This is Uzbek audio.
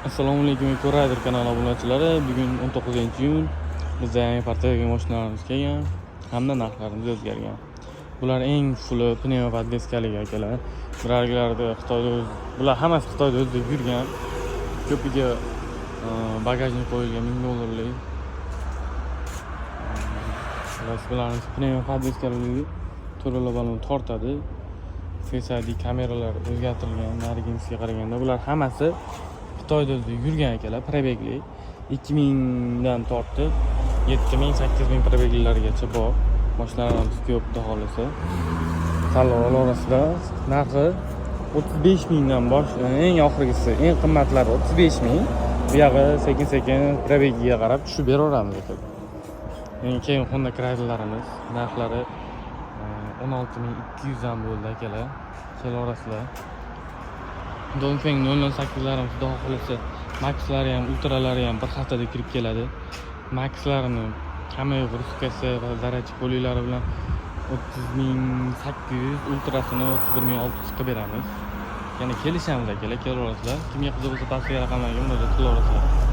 Assalomu alaykum, Rider kanali obunachilari. Bugun 19-iyun. Bizda yangi partiyaga mashinalarimiz kelgan hamda narxlarimiz o'zgargan. Bular eng fuli pneu podveskali akalar. Bularlarda Xitoyda bular hammasi Xitoyda o'zida yurgan. Ko'piga bagajni qo'yilgan $1000lik. Bularning pneu podveskaligi to'rala balon tortadi. Face ID kameralar o'zgartirilgan. Narigisiga qaraganda bular hammasi Xitoyda yurgan akalar, probegli 2000 dan tortib 7000 8000 probeglargacha bor. Mashinalarimiz ko'p, xudo xolasa. Tanlov orasida narxi 35000 dan eng oxirgisi, eng qimmatlari 35000. Bu yog'i sekin-sekin probegiga qarab tushib beraveramiz aka. Keyin Honda Cradle'larimiz narxlari 16200 dan bo'ldi akalar. Kelarasizlar. Dongfeng 008'larimiz xudo xolasa Max'lari ham, Ultra'lari ham bir haftada kirib keladi. Max'larini kamera ruskasi va zarachik poliylari bilan 30800, Ultra'sini 31600 qilib beramiz. Yana kelishamiz akalar, kelaverasizlar. Kimga qiziq bo'lsa pastga raqamlarga murojaat qilaverasizlar.